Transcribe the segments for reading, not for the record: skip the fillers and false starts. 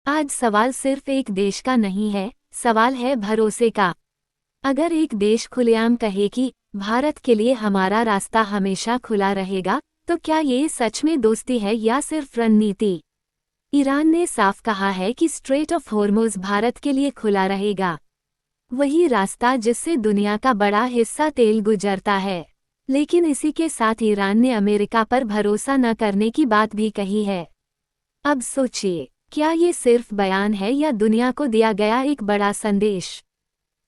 आज सवाल सिर्फ एक देश का नहीं है, सवाल है भरोसे का। अगर एक देश खुलेआम कहे कि भारत के लिए हमारा रास्ता हमेशा खुला रहेगा, तो क्या ये सच में दोस्ती है या सिर्फ रणनीति? ईरान ने साफ कहा है कि स्ट्रेट ऑफ हॉर्मुज़ भारत के लिए खुला रहेगा। वही रास्ता जिससे दुनिया का बड़ा हिस्सा तेल गुजरता है। लेकिन इसी के साथ ईरान ने अमेरिका पर भरोसा न करने की बात भी कही है। अब सोचिए, क्या ये सिर्फ बयान है या दुनिया को दिया गया एक बड़ा संदेश?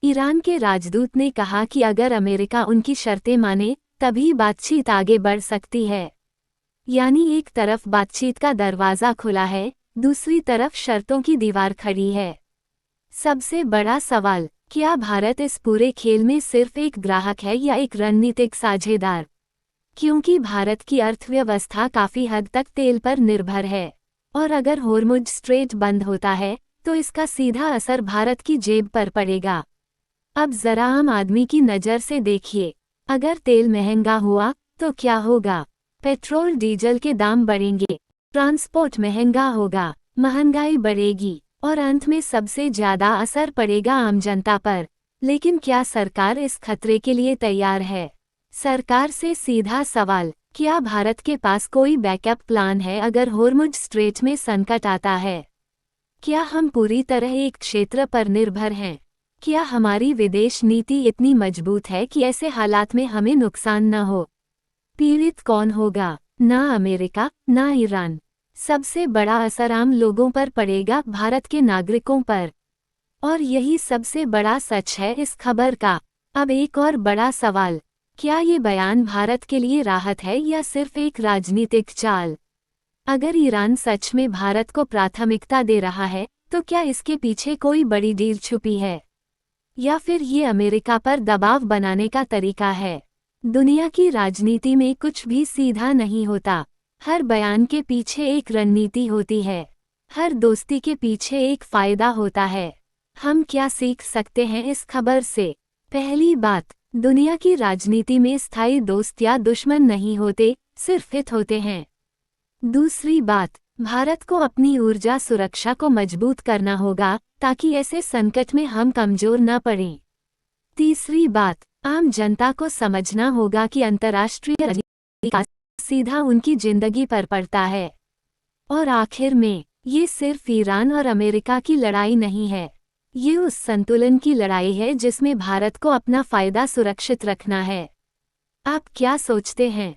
ईरान के राजदूत ने कहा कि अगर अमेरिका उनकी शर्तें माने, तभी बातचीत आगे बढ़ सकती है। यानी एक तरफ बातचीत का दरवाज़ा खुला है, दूसरी तरफ शर्तों की दीवार खड़ी है। सबसे बड़ा सवाल, क्या भारत इस पूरे खेल में सिर्फ एक ग्राहक है या एक रणनीतिक साझेदार? क्योंकि भारत की अर्थव्यवस्था काफ़ी हद तक तेल पर निर्भर है, और अगर हॉर्मुज़ स्ट्रेट बंद होता है, तो इसका सीधा असर भारत की जेब पर पड़ेगा। अब जरा आम आदमी की नज़र से देखिए, अगर तेल महंगा हुआ, तो क्या होगा? पेट्रोल डीजल के दाम बढ़ेंगे, ट्रांसपोर्ट महंगा होगा, महंगाई बढ़ेगी, और अंत में सबसे ज़्यादा असर पड़ेगा आम जनता पर। लेकिन क्या सरकार इस खतरे के लिए तैयार है? सरकार से सीधा सवाल, क्या भारत के पास कोई बैकअप प्लान है अगर हॉर्मुज़ स्ट्रेट में संकट आता है? क्या हम पूरी तरह एक क्षेत्र पर निर्भर हैं? क्या हमारी विदेश नीति इतनी मजबूत है कि ऐसे हालात में हमें नुकसान न हो? पीड़ित कौन होगा? ना अमेरिका, ना ईरान। सबसे बड़ा असर आम लोगों पर पड़ेगा, भारत के नागरिकों पर। और यही सबसे बड़ा सच है इस खबर का। अब एक और बड़ा सवाल, क्या ये बयान भारत के लिए राहत है या सिर्फ एक राजनीतिक चाल? अगर ईरान सच में भारत को प्राथमिकता दे रहा है, तो क्या इसके पीछे कोई बड़ी डील छुपी है? या फिर ये अमेरिका पर दबाव बनाने का तरीका है? दुनिया की राजनीति में कुछ भी सीधा नहीं होता। हर बयान के पीछे एक रणनीति होती है। हर दोस्ती के पीछे एक फायदा होता है। हम क्या सीख सकते हैं इस खबर से? पहली बात, दुनिया की राजनीति में स्थायी दोस्त या दुश्मन नहीं होते, सिर्फ हित होते हैं। दूसरी बात, भारत को अपनी ऊर्जा सुरक्षा को मजबूत करना होगा, ताकि ऐसे संकट में हम कमजोर न पड़ें। तीसरी बात, आम जनता को समझना होगा कि अंतर्राष्ट्रीय राजनीति का सीधा उनकी जिंदगी पर पड़ता है। और आखिर में, ये सिर्फ ईरान और अमेरिका की लड़ाई नहीं है। ये उस संतुलन की लड़ाई है जिसमें भारत को अपना फायदा सुरक्षित रखना है। आप क्या सोचते हैं?